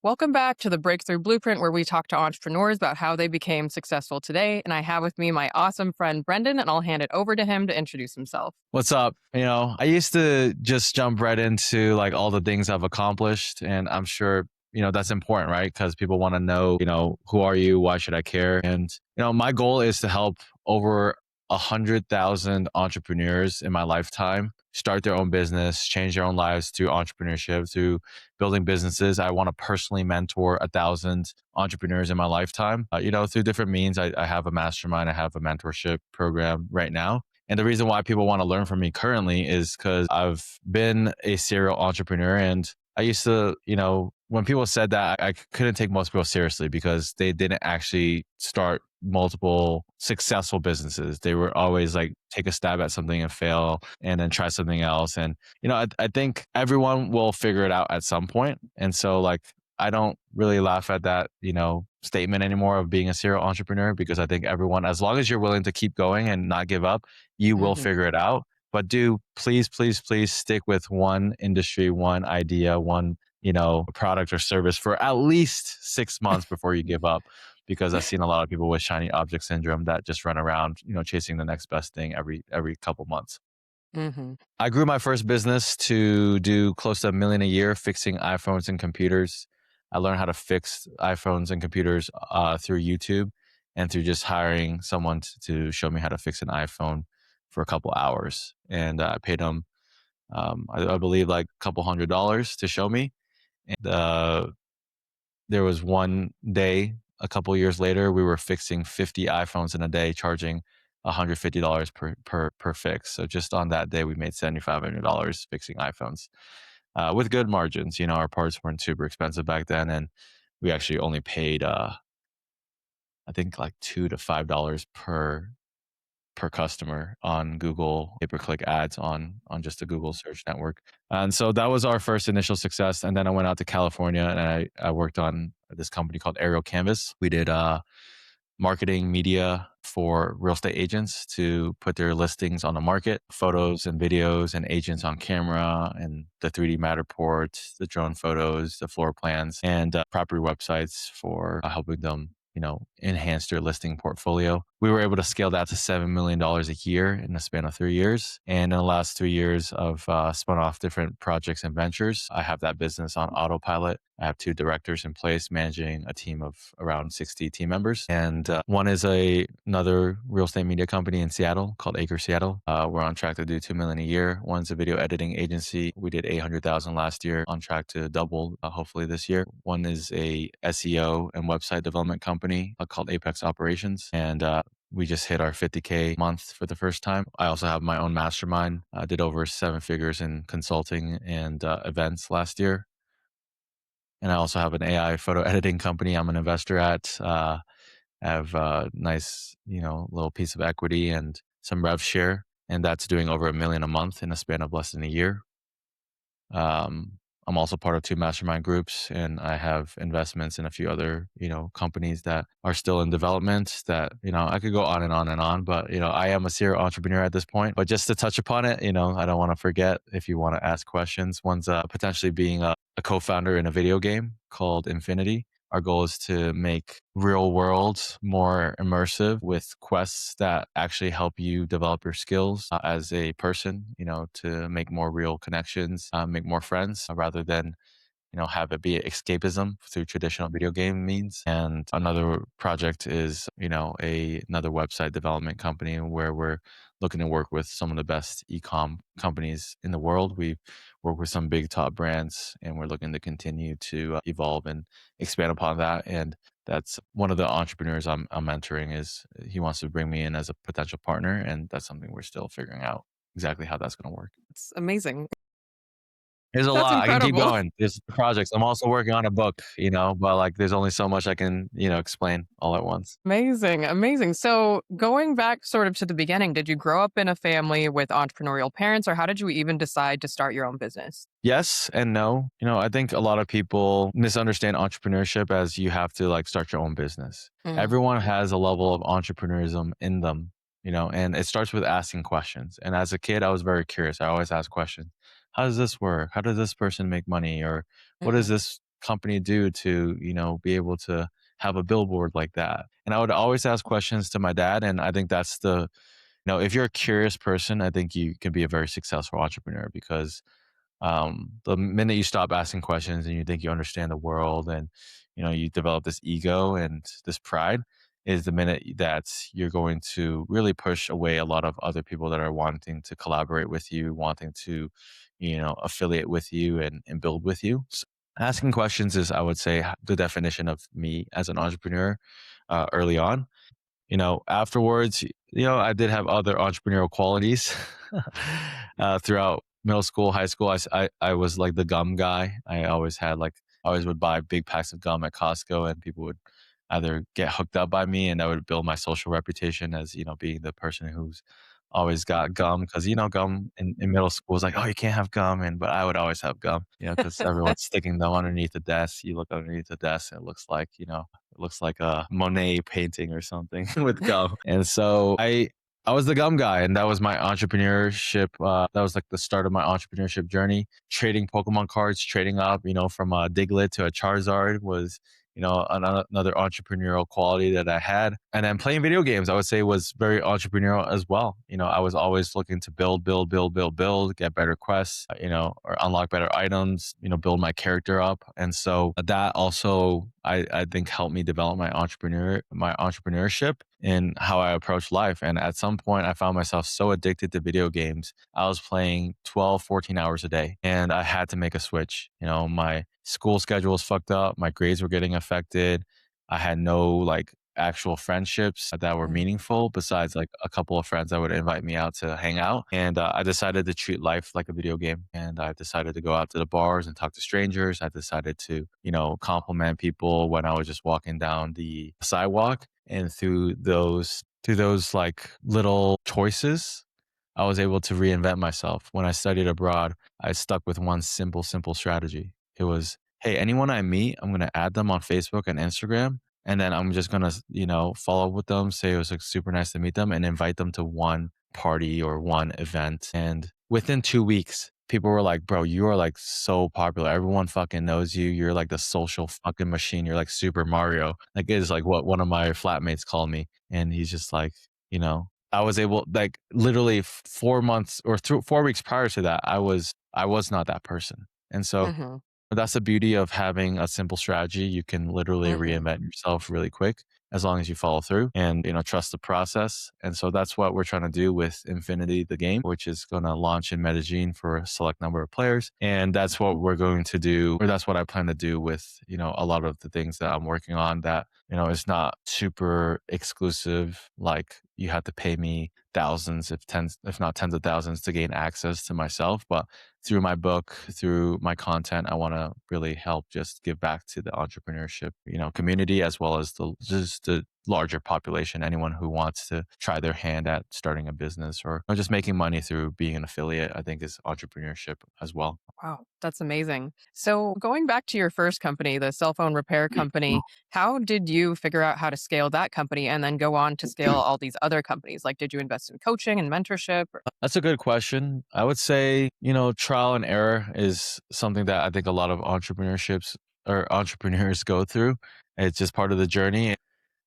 Welcome back to the Breakthrough Blueprint, where we talk to entrepreneurs about how they became successful today. And I have with me my awesome friend Brendan, and I'll hand it over to him to introduce himself. What's up? I used to just jump right into like all the things I've accomplished. And I'm sure, that's important, right? Because people want to know, who are you? Why should I care? And, my goal is to help over 100,000 entrepreneurs in my lifetime start their own business, change their own lives through entrepreneurship, through building businesses. I want to personally mentor 1,000 entrepreneurs in my lifetime, through different means. I have a mastermind, I have a mentorship program right now. And the reason why people want to learn from me currently is because I've been a serial entrepreneur. And I used to, when people said that, I couldn't take most people seriously because they didn't actually start multiple successful businesses. They were always like, take a stab at something and fail and then try something else. And, I think everyone will figure it out at some point. And so, like, I don't really laugh at that, statement anymore of being a serial entrepreneur, because I think everyone, as long as you're willing to keep going and not give up, you will Mhm. figure it out. But do please, please, please stick with one industry, one idea, one, product or service for at least 6 months before you give up. Because I've seen a lot of people with shiny object syndrome that just run around, chasing the next best thing every couple months. Mhm. I grew my first business to do close to $1 million a year fixing iPhones and computers. I learned how to fix iPhones and computers through YouTube and through just hiring someone to show me how to fix an iPhone for a couple hours. And I paid them, I believe, like a couple $100 to show me. And there was one day a couple years later, we were fixing 50 iPhones in a day, charging $150 per fix. So just on that day, we made $7,500 fixing iPhones with good margins. Our parts weren't super expensive back then, and we actually only paid I think like $2 to $5 per customer on Google pay-per-click ads on just the Google search network. And so that was our first initial success. And then I went out to California and I worked on this company called Aerial Canvas. We did marketing media for real estate agents to put their listings on the market, photos and videos and agents on camera and the 3D Matterport, the drone photos, the floor plans, and property websites for helping them enhance their listing portfolio. We were able to scale that to $7 million a year in the span of 3 years. And in the last 3 years, I've spun off different projects and ventures. I have that business on autopilot. I have two directors in place managing a team of around 60 team members. And one is another real estate media company in Seattle called Acre Seattle. We're on track to do 2 million a year. One's a video editing agency. We did 800,000 last year, on track to double hopefully this year. One is a SEO and website development company called Apex Operations. And we just hit our 50K month for the first time. I also have my own mastermind. I did over 7 figures in consulting and events last year. And I also have an AI photo editing company I'm an investor at. I have a nice, little piece of equity and some rev share, and that's doing over 1 million a month in a span of less than a year. Um, I'm also part of two mastermind groups, and I have investments in a few other, companies that are still in development that, I could go on and on and on, but, I am a serial entrepreneur at this point. But just to touch upon it, I don't want to forget if you want to ask questions. One's potentially being a co-founder in a video game called Infinity. Our goal is to make real world more immersive with quests that actually help you develop your skills as a person, to make more real connections, make more friends rather than have it be escapism through traditional video game means. And another project is, another website development company where we're looking to work with some of the best e-com companies in the world. We work with some big top brands, and we're looking to continue to evolve and expand upon that. And that's one of the entrepreneurs I'm mentoring is he wants to bring me in as a potential partner. And that's something we're still figuring out exactly how that's going to work. It's amazing. There's a That's lot. I can keep incredible. going. There's projects. I'm also working on a book, but like there's only so much I can, explain all at once. Amazing. Amazing. So, going back sort of to the beginning, did you grow up in a family with entrepreneurial parents, or how did you even decide to start your own business? Yes and no. I think a lot of people misunderstand entrepreneurship as you have to like start your own business. Mm. Everyone has a level of entrepreneurism in them, and it starts with asking questions. And as a kid, I was very curious. I always ask questions. How does this work? How does this person make money? Or what does Mhm. this company do to, be able to have a billboard like that? And I would always ask questions to my dad. And I think that's if you're a curious person, I think you can be a very successful entrepreneur because the minute you stop asking questions and you think you understand the world and you develop this ego and this pride is the minute that you're going to really push away a lot of other people that are wanting to collaborate with you, wanting to affiliate with you and build with you. So asking questions is, I would say, the definition of me as an entrepreneur early on. Afterwards, I did have other entrepreneurial qualities throughout middle school, high school. I was like the gum guy. I always would buy big packs of gum at Costco, and people would either get hooked up by me, and that would build my social reputation as being the person who's always got gum because gum in middle school was like, oh, you can't have gum, but I would always have gum, because everyone's sticking them underneath the desk. You look underneath the desk, and it looks like a Monet painting or something with gum. And so I was the gum guy, and that was my entrepreneurship. That was like the start of my entrepreneurship journey. Trading Pokemon cards, trading up, from a Diglett to a Charizard was, another entrepreneurial quality that I had. And then playing video games, I would say, was very entrepreneurial as well. I was always looking to build, get better quests, or unlock better items, build my character up. And so that also, I think, helped me develop my entrepreneurship in how I approach life. And at some point, I found myself so addicted to video games. I was playing 12, 14 hours a day, and I had to make a switch. My school schedule was fucked up. My grades were getting affected. I had no like actual friendships that were Mm. meaningful besides like a couple of friends that would invite me out to hang out. And I decided to treat life like a video game. And I decided to go out to the bars and talk to strangers. I decided to, compliment people when I was just walking down the sidewalk. And through those like little choices, I was able to reinvent myself. When I studied abroad, I stuck with one simple strategy. It was, hey, anyone I meet, I'm going to add them on Facebook and Instagram. And then I'm just going to, follow up with them, say it was like super nice to meet them, and invite them to one party or one event. And within 2 weeks, people were like, bro, you are like so popular. Everyone fucking knows you. You're like the social fucking machine. You're like Super Mario. Like, it is like what one of my flatmates called me. And he's just like, I was able, like, literally 4 months or 4 weeks prior to that, I was not that person. And so Mhm. that's the beauty of having a simple strategy. You can literally Mhm. reinvent yourself really quick as long as you follow through and trust the process. And so that's what we're trying to do with Infinity, the game, which is going to launch in Medellin for a select number of players. And that's what we're going to do, or that's what I plan to do with a lot of the things that I'm working on. That is not super exclusive. Like, you have to pay me thousands, if not tens of thousands, to gain access to myself, but through my book, through my content, I want to really help just give back to the entrepreneurship, community, as well as just the larger population. Anyone who wants to try their hand at starting a business or just making money through being an affiliate, I think, is entrepreneurship as well. Wow, that's amazing. So, going back to your first company, the cell phone repair company, how did you figure out how to scale that company and then go on to scale all these other companies? Like, did you invest in coaching and mentorship? That's a good question. I would say, trial and error is something that I think a lot of entrepreneurships or entrepreneurs go through. It's just part of the journey.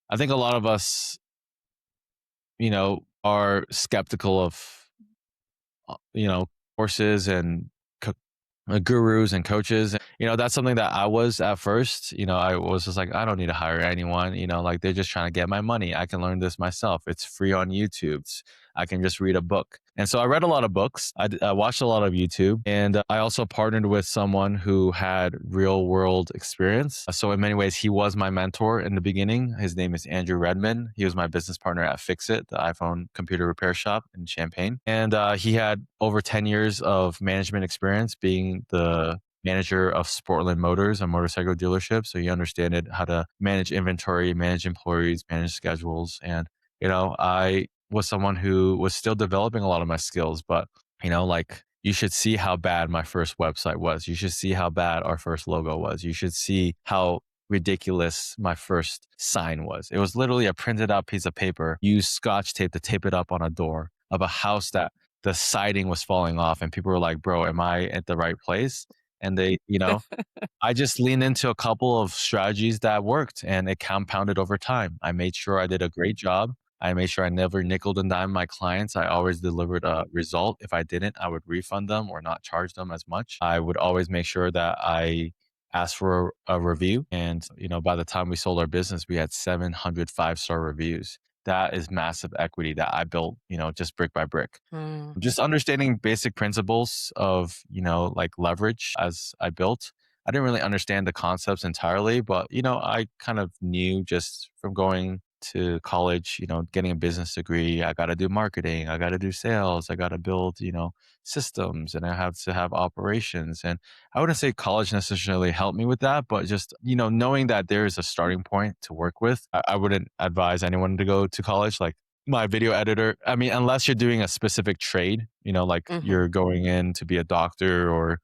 I think a lot of us, are skeptical of, courses and gurus and coaches. That's something that I was at first. I was just like, I don't need to hire anyone. Like, they're just trying to get my money. I can learn this myself. It's free on YouTube. I can just read a book. And so I read a lot of books. I watched a lot of YouTube, and I also partnered with someone who had real world experience. So in many ways, he was my mentor in the beginning. His name is Andrew Redman. He was my business partner at Fixit, the iPhone computer repair shop in Champaign. And he had over 10 years of management experience being the manager of Sportland Motors, a motorcycle dealership. So he understood how to manage inventory, manage employees, manage schedules. And, I was someone who was still developing a lot of my skills, but, like, you should see how bad my first website was. You should see how bad our first logo was. You should see how ridiculous my first sign was. It was literally a printed out piece of paper, used scotch tape to tape it up on a door of a house that the siding was falling off. And people were like, bro, am I at the right place? And I just leaned into a couple of strategies that worked and it compounded over time. I made sure I did a great job. I made sure I never nickel and dime my clients. I always delivered a result. If I didn't, I would refund them or not charge them as much. I would always make sure that I asked for a review. And, by the time we sold our business, we had 700 5-star reviews. That is massive equity that I built, just brick by brick. Mm, Just understanding basic principles of, like leverage as I built. I didn't really understand the concepts entirely, but, I kind of knew just from going to college, getting a business degree, I got to do marketing, I got to do sales, I got to build, systems, and I have to have operations. And I wouldn't say college necessarily helped me with that, but just, knowing that there is a starting point to work with, I wouldn't advise anyone to go to college. Like, my video editor, I mean, unless you're doing a specific trade, like mhm. you're going in to be a doctor or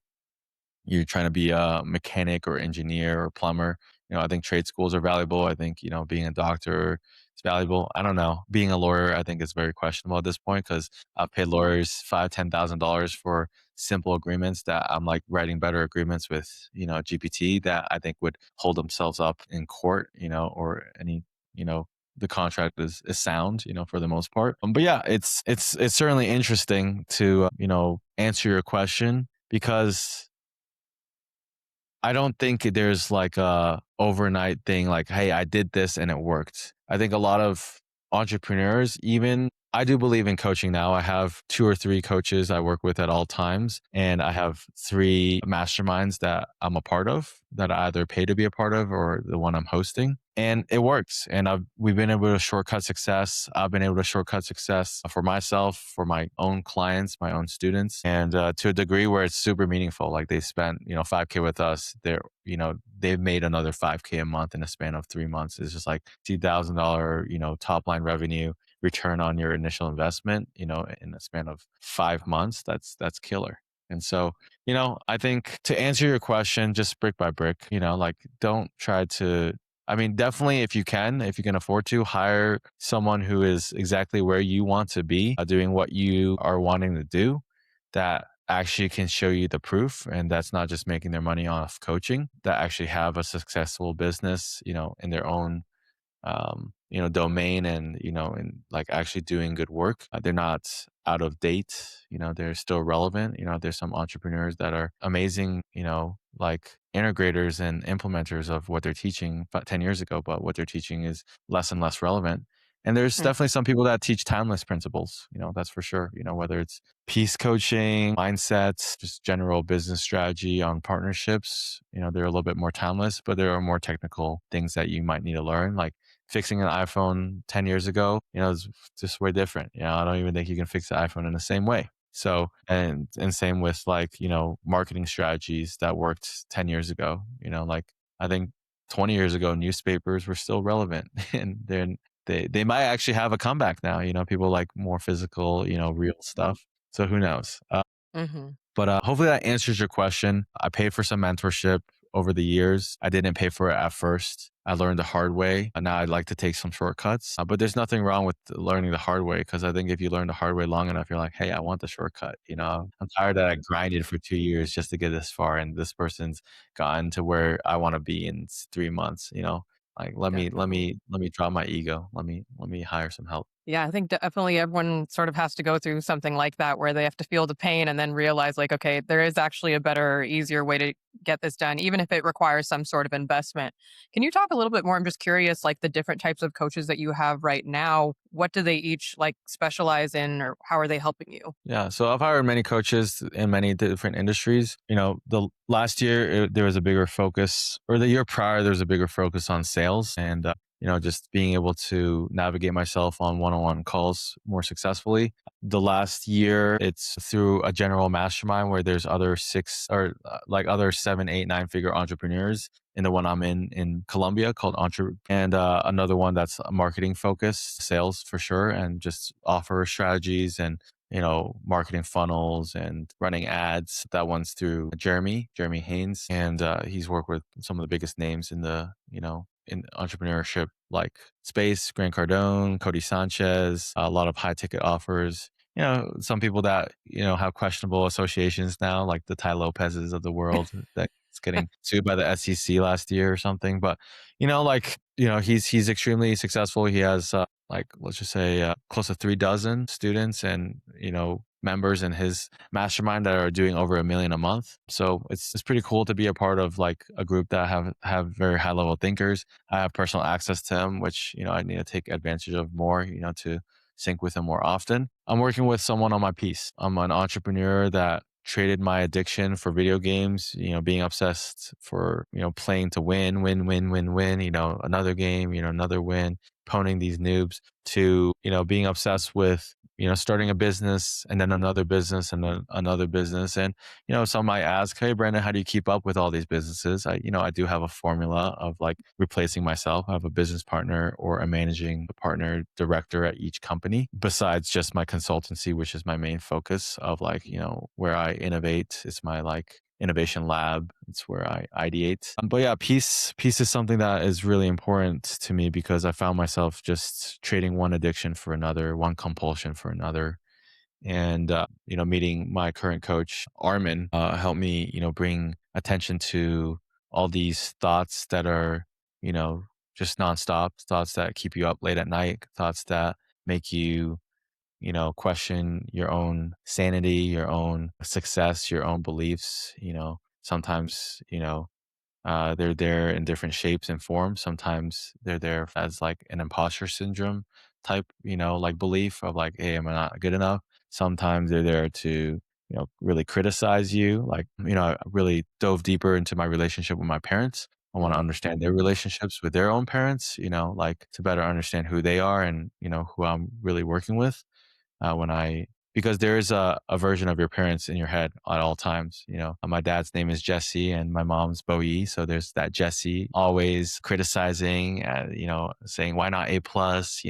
you're trying to be a mechanic or engineer or plumber. I think trade schools are valuable. I think, being a doctor is valuable. I don't know. Being a lawyer, I think is very questionable at this point because I've paid lawyers $5,000, $10,000 for simple agreements that I'm like writing better agreements with, GPT that I think would hold themselves up in court, or any, you know, the contract is sound, for the most part. But yeah, it's certainly interesting to, answer your question because I don't think there's like a overnight thing like, hey, I did this and it worked. I think a lot of entrepreneurs, even I do believe in coaching now. I have 2 or 3 coaches I work with at all times, and I have 3 masterminds that I'm a part of that I either pay to be a part of or the one I'm hosting. And it works. And we've been able to shortcut success. I've been able to shortcut success for myself, for my own clients, my own students, and to a degree where it's super meaningful. Like they spent, 5K with us. They've made another 5K a month in a span of 3 months. It's just like $2,000, top line revenue return on your initial investment, in a span of 5 months. That's killer. And so, I think to answer your question, just brick by brick, like don't try to I mean, definitely if you can afford to hire someone who is exactly where you want to be, doing what you are wanting to do, that actually can show you the proof. And that's not just making their money off coaching, that actually have a successful business, in their own domain and, and like actually doing good work. They're not out of date, they're still relevant. There's some entrepreneurs that are amazing, like integrators and implementers of what they're teaching 10 years ago, but what they're teaching is less and less relevant. And there's Mm. definitely some people that teach timeless principles, that's for sure. Whether it's peace coaching, mindsets, just general business strategy on partnerships, they're a little bit more timeless, but there are more technical things that you might need to learn. Like fixing an iPhone 10 years ago, is just way different. I don't even think you can fix the iPhone in the same way. So, and same with like, marketing strategies that worked 10 years ago, like I think 20 years ago, newspapers were still relevant and they might actually have a comeback now, people like more physical, real stuff. So who knows? Mhm. But hopefully that answers your question. I paid for some mentorship over the years. I didn't pay for it at first. I learned the hard way. And now I'd like to take some shortcuts. But there's nothing wrong with learning the hard way because I think if you learn the hard way long enough, you're like, hey, I want the shortcut. I'm tired that I grinded for 2 years just to get this far. And this person's gotten to where I want to be in 3 months. Like Definitely. let me drop my ego. Let me hire some help. Yeah, I think definitely everyone sort of has to go through something like that where they have to feel the pain and then realize, like, okay, there is actually a better, easier way to get this done, even if it requires some sort of investment. Can you talk a little bit more? I'm just curious, like the different types of coaches that you have right now, what do they each like specialize in or how are they helping you? Yeah, so I've hired many coaches in many different industries. The last year there was a bigger focus, or the year prior there was a bigger focus on sales and just being able to navigate myself on one-on-one calls more successfully. The last year it's through a general mastermind where there's other 6 or like other 7, 8, 9 figure entrepreneurs. In the one I'm in Colombia called Entre, and another one that's marketing focused, sales for sure, and just offer strategies and marketing funnels and running ads. That one's through Jeremy Haynes, and he's worked with some of the biggest names in the in entrepreneurship like space, Grant Cardone, Cody Sanchez, a lot of high ticket offers. some people that, have questionable associations now, like the Ty Lopez's of the world that's getting sued by the SEC last year or something. But, he's extremely successful. He has, like, let's just say, close to 3 dozen students and, members in his mastermind that are doing over 1 million a month. So it's pretty cool to be a part of like a group that have very high level thinkers. I have personal access to him, which, I need to take advantage of more, to sync with him more often. I'm working with someone on my piece. I'm an entrepreneur that traded my addiction for video games, being obsessed for, playing to win, win, win, win, win, another game, another win, poning these noobs to, being obsessed with, starting a business and then another business and then another business. And, some might ask, hey, Brandon, how do you keep up with all these businesses? I do have a formula of like replacing myself. I have a business partner or a managing partner director at each company, besides just my consultancy, which is my main focus of like, where I innovate. It's my like innovation lab. It's where I ideate. But yeah, peace is something that is really important to me because I found myself just trading one addiction for another, one compulsion for another. And meeting my current coach Armin helped me, bring attention to all these thoughts that are, you know just nonstop, thoughts that keep you up late at night, thoughts that make you, question your own sanity, your own success, your own beliefs. Sometimes, they're there in different shapes and forms. Sometimes they're there as like an imposter syndrome type, like belief of like, hey, am I not good enough? Sometimes they're there to, really criticize you. Like, I really dove deeper into my relationship with my parents. I want to understand their relationships with their own parents, like to better understand who they are and, who I'm really working with when I because there is a version of your parents in your head at all times. My dad's name is Jesse and my mom's Bowie. So there's that Jesse always criticizing, saying, why not A plus?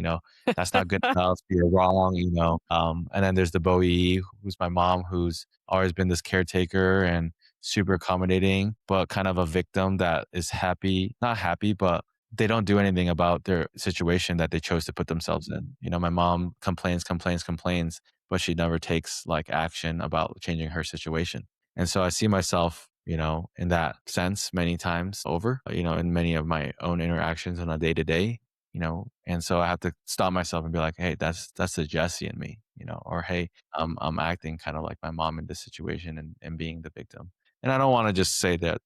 That's not good enough. You're wrong, and then there's the Bowie, who's my mom, who's always been this caretaker and super accommodating, but kind of a victim that is happy, not happy, but they don't do anything about their situation that they chose to put themselves in. My mom complains, complains, complains, but she never takes like action about changing her situation. And so I see myself, in that sense many times over, in many of my own interactions on a day to day, and so I have to stop myself and be like, hey, that's the Jesse in me, or hey, I'm acting kind of like my mom in this situation and being the victim. And I don't want to just say that,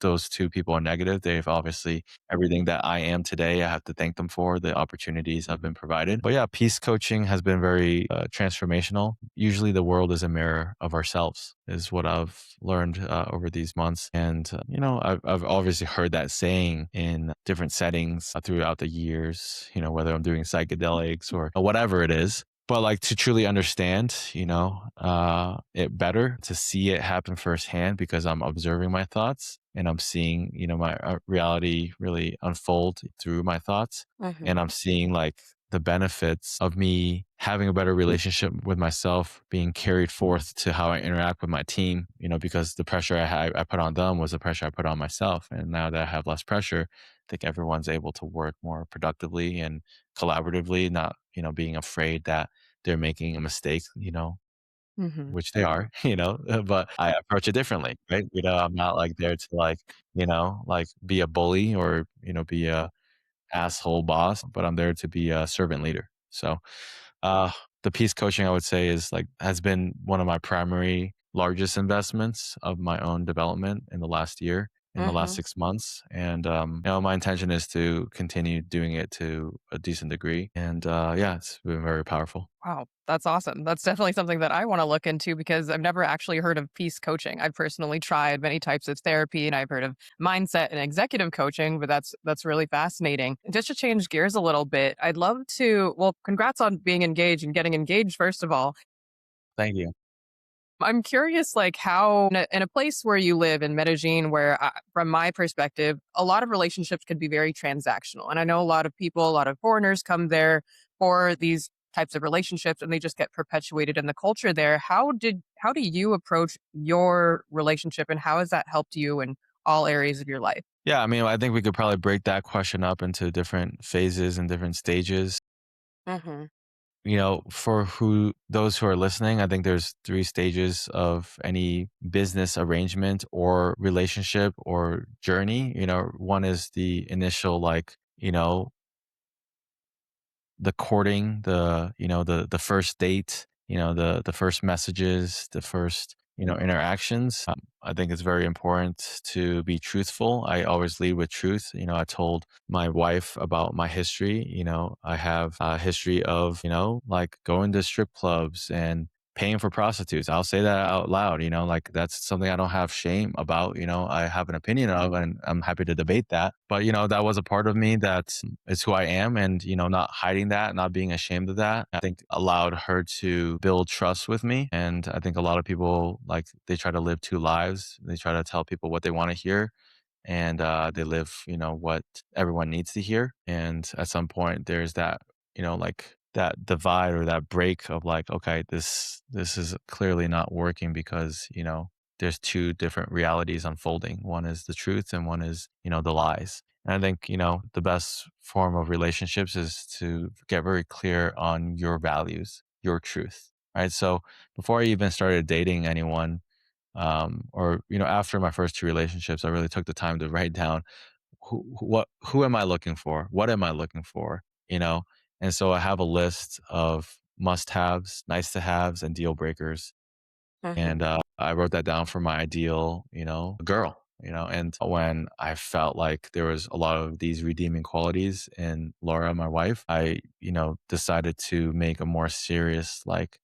those two people are negative. They've obviously everything that I am today, I have to thank them for the opportunities I've been provided. But yeah, peace coaching has been very transformational. Usually the world is a mirror of ourselves, is what I've learned over these months. And, I've obviously heard that saying in different settings throughout the years, whether I'm doing psychedelics or whatever it is. But like to truly understand, it better to see it happen firsthand because I'm observing my thoughts and I'm seeing, my reality really unfold through my thoughts. And Mhm. I'm seeing like the benefits of me having a better relationship with myself being carried forth to how I interact with my team, because the pressure I put on them was the pressure I put on myself. And now that I have less pressure, I think everyone's able to work more productively and collaboratively, not, being afraid that they're making a mistake, Mhm. which they are, but I approach it differently, right? I'm not like there to like, like be a bully or, be a asshole boss, but I'm there to be a servant leader. So, uh, the peace coaching I would say is like has been one of my primary largest investments of my own development in the last year, in the last Mhm. 6 months. And my intention is to continue doing it to a decent degree. And yeah, it's been very powerful. Wow, that's awesome. That's definitely something that I want to look into because I've never actually heard of peace coaching. I've personally tried many types of therapy and I've heard of mindset and executive coaching, but that's really fascinating. Just to change gears a little bit, I'd love to, well, congrats on being engaged and getting engaged first of all. Thank you. I'm curious, like how in a place where you live in Medellin, where from my perspective, a lot of relationships can be very transactional, and I know a lot of people, a lot of foreigners come there for these types of relationships, and they just get perpetuated in the culture there. How do you approach your relationship, and how has that helped you in all areas of your life? Yeah, I mean, I think we could probably break that question up into different phases and different stages. Hmm. for those who are listening, I think there's three stages of any business arrangement or relationship or journey. One is the initial, like, the courting, the first date, the first messages, the first, interactions. I think it's very important to be truthful. I always lead with truth. I told my wife about my history. I have a history of, like going to strip clubs and paying for prostitutes. I'll say that out loud, like that's something I don't have shame about. I have an opinion of, and I'm happy to debate that. But, that was a part of me that is who I am. And, not hiding that, not being ashamed of that, I think allowed her to build trust with me. And I think a lot of people, like, they try to live two lives. They try to tell people what they want to hear, and they live, what everyone needs to hear. And at some point, there's that, like that divide or that break of like, okay, this is clearly not working because there's two different realities unfolding. One is the truth, and one is the lies. And I think the best form of relationships is to get very clear on your values, your truth, right? So before I even started dating anyone, or after my first two relationships, I really took the time to write down who am I looking for, what am I looking for, you know and so I have a list of must haves, nice to haves, and deal breakers. Mhm. And I wrote that down for my ideal, girl. And when I felt like there was a lot of these redeeming qualities in Laura, my wife, I decided to make a more serious, like,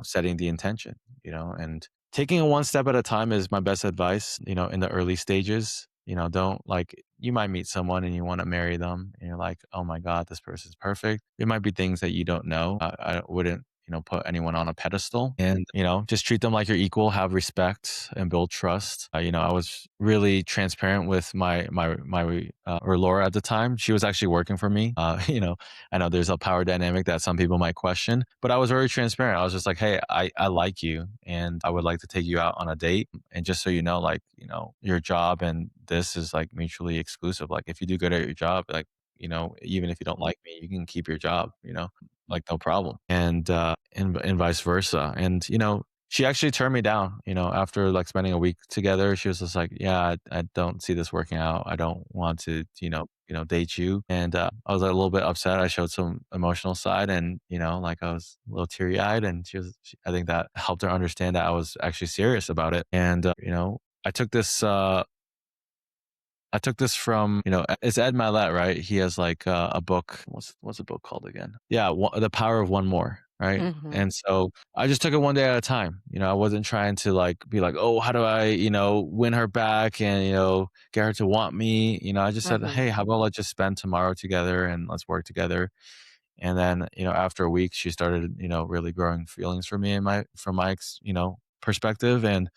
setting the intention. And taking it one step at a time is my best advice. In the early stages, don't, like, you might meet someone and you want to marry them and you're like, oh my god, this person's perfect. There might be things that you don't know. I wouldn't put anyone on a pedestal, and, just treat them like your equal, have respect, and build trust. I was really transparent with or Laura at the time. She was actually working for me. I know there's a power dynamic that some people might question, but I was very transparent. I was just like, hey, I like you and I would like to take you out on a date. And just so you know, like, your job and this is like mutually exclusive. Like, if you do good at your job, like, even if you don't like me, you can keep your job, like, no problem. And vice versa. And, she actually turned me down, after like spending a week together. She was just like, yeah, I don't see this working out. I don't want to, date you. And I was like, a little bit upset. I showed some emotional side, and, like, I was a little teary eyed, and I think that helped her understand that I was actually serious about it. And, I took this, from, it's Ed Milet, right? He has like a book. What's the book called again? Yeah, The Power of One More, right? Mhm. And so I just took it one day at a time. I wasn't trying to, like, be like, oh, how do I, win her back and, get her to want me. I just said, Mhm. hey, how about let's just spend tomorrow together and let's work together. And then, after a week, she started, really growing feelings for me and from my, perspective. And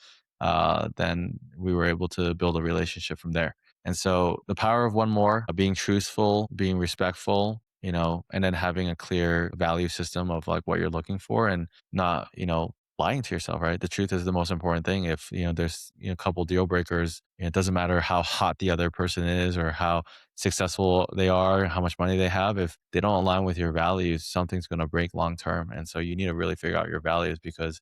then we were able to build a relationship from there. And so the power of one more, being truthful, being respectful, and then having a clear value system of like what you're looking for, and not, lying to yourself, right? The truth is the most important thing. If, there's, a couple deal breakers, it doesn't matter how hot the other person is or how successful they are, how much money they have. If they don't align with your values, something's going to break long term. And so you need to really figure out your values, because,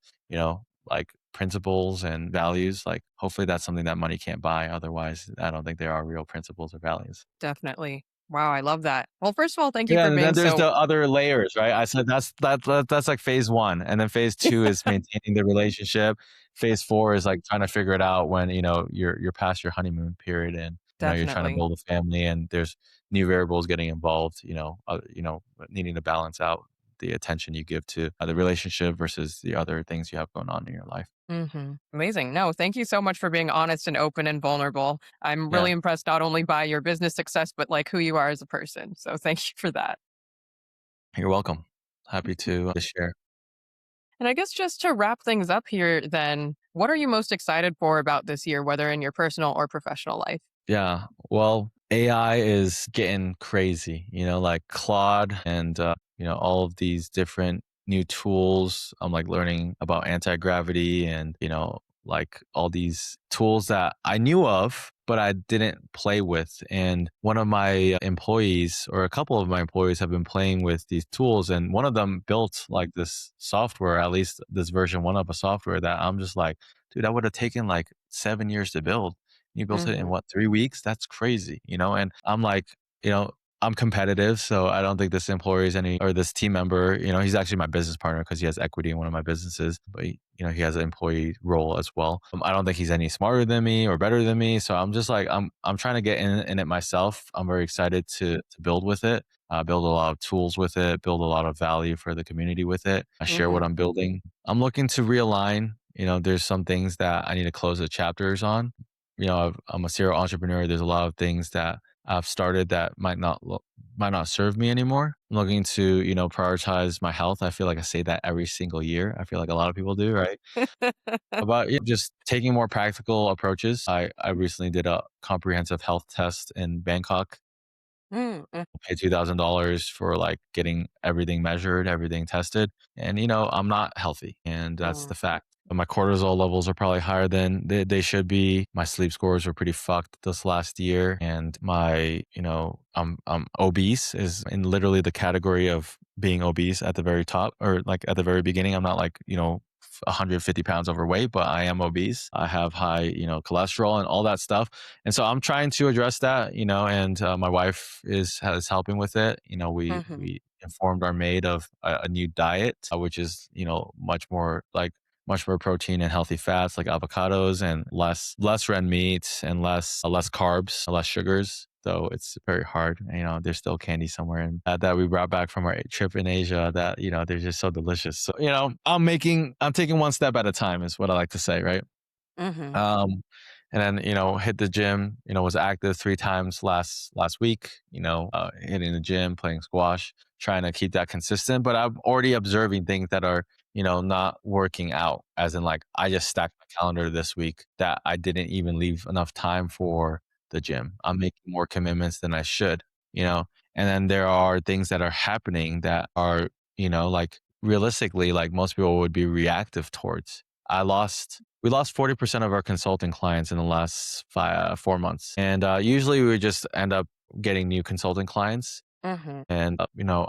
like, principles and values, like, hopefully that's something that money can't buy. Otherwise, I don't think there are real principles or values. Definitely. Wow, I love that. Well, first of all, thank you Yeah, for and then being there's so the other layers, right? I said that's like phase 1, and then phase 2 is maintaining the relationship. Phase 4 is, like, trying to figure it out when, you're past your honeymoon period, and, you're trying to definitely. build a family, and there's new variables getting involved, needing to balance out the attention you give to, the relationship versus the other things you have going on in your life. Mhm. Amazing. No, thank you so much for being honest and open and vulnerable. I'm really Yeah, impressed not only by your business success, but like who you are as a person. So thank you for that. you're welcome. Happy to share. And I guess just to wrap things up here, then, what are you most excited for about this year, whether in your personal or professional life? Yeah. Well, AI is getting crazy, like Claude and, all of these different new tools. I'm like learning about anti gravity and, like all these tools that I knew of, but I didn't play with. And one of my employees, or a couple of my employees, have been playing with these tools. And one of them built like this software, at least this version one of a software that I'm just like, dude, that would have taken like 7 years to build. You built it in Mhm. what, 3 weeks? That's crazy, you know? And I'm like, you know, I'm competitive, so I don't think this employee is any, or this team member, he's actually my business partner because he has equity in one of my businesses, but he has an employee role as well. I don't think he's any smarter than me or better than me. So I'm just like, I'm trying to get in it myself. I'm very excited to build with it, build a lot of tools with it, build a lot of value for the community with it. I share what Mhm. I'm building. I'm looking to realign. There's some things that I need to close the chapters on. I'm a serial entrepreneur. There's a lot of things that I've started that might not serve me anymore. I'm looking to, prioritize my health. I feel like I say that every single year. I feel like a lot of people do, right? About just taking more practical approaches. I recently did a comprehensive health test in Bangkok. Mm, mm, Pay $2,000 for like getting everything measured, everything tested. And, I'm not healthy. And that's the mm, fact. My cortisol levels are probably higher than they should be. My sleep scores were pretty fucked this last year. And I'm obese is in literally the category of being obese at the very top, or like at the very beginning. I'm not like, 150 pounds overweight, but I am obese. I have high, cholesterol and all that stuff. And so I'm trying to address that, and my wife is helping with it. mhm, We informed our maid of a new diet, which is much more protein and healthy fats like avocados, and less red meat, and less carbs, less sugars. Though it's very hard, there's still candy somewhere, and that we brought back from our trip in Asia that they're just so delicious. So I'm taking one step at a time, is what I like to say, right? mhm, Um, and then, hit the gym, was active 3 times last week, hitting the gym, playing squash, trying to keep that consistent. But I'm already observing things that are, not working out. As in, like, I just stacked my calendar this week that I didn't even leave enough time for the gym. I'm making more commitments than I should, you know? And then there are things that are happening that are, like, realistically, like most people would be reactive towards. We lost 40% of our consulting clients in the last 4 months. And usually we would just end up getting new consulting clients. mhm, And,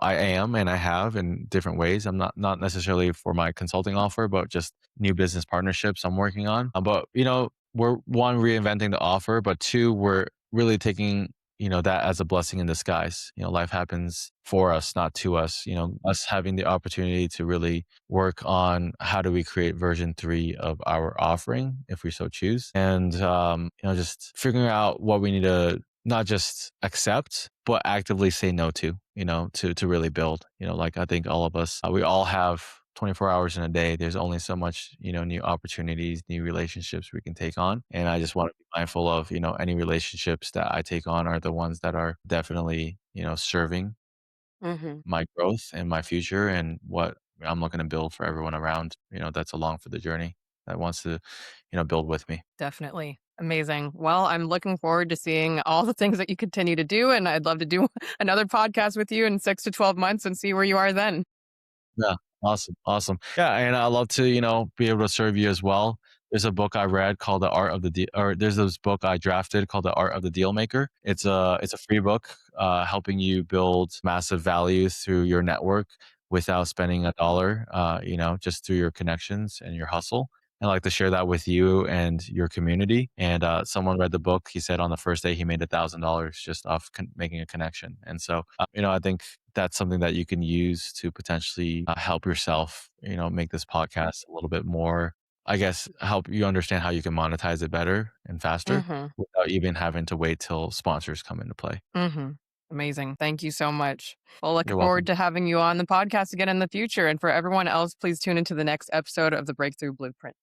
I am and I have in different ways. I'm not necessarily for my consulting offer, but just new business partnerships I'm working on. But, we're one, reinventing the offer, but two, we're really taking, that as a blessing in disguise. Life happens for us, not to us. Us having the opportunity to really work on how do we create version 3 of our offering if we so choose. And, just figuring out what we need to not just accept, but actively say no to, to really build. Like I think all of us, we all have 24 hours in a day. There's only so much, new opportunities, new relationships we can take on. And I just want to be mindful of, any relationships that I take on are the ones that are definitely, serving mhm. my growth and my future and what I'm looking to build for everyone around, that's along for the journey that wants to, build with me. Definitely. Amazing. Well, I'm looking forward to seeing all the things that you continue to do, and I'd love to do another podcast with you in 6 to 12 months and see where you are then. Yeah. Awesome. Awesome. Yeah. And I love to, be able to serve you as well. There's a book I read called The Art of the Deal, or there's this book I drafted called The Art of the Deal Maker. It's a free book, helping you build massive value through your network without spending a dollar, just through your connections and your hustle. I like to share that with you and your community. And someone read the book. He said on the first day he made $1,000 just off making a connection. And so, I think that's something that you can use to potentially help yourself, make this podcast a little bit more, I guess, help you understand how you can monetize it better and faster Mhm, without even having to wait till sponsors come into play. mhm. Amazing. Thank you so much. Well, You're looking forward welcome. to having you on the podcast again in the future. And for everyone else, please tune into the next episode of the Breakthrough Blueprint.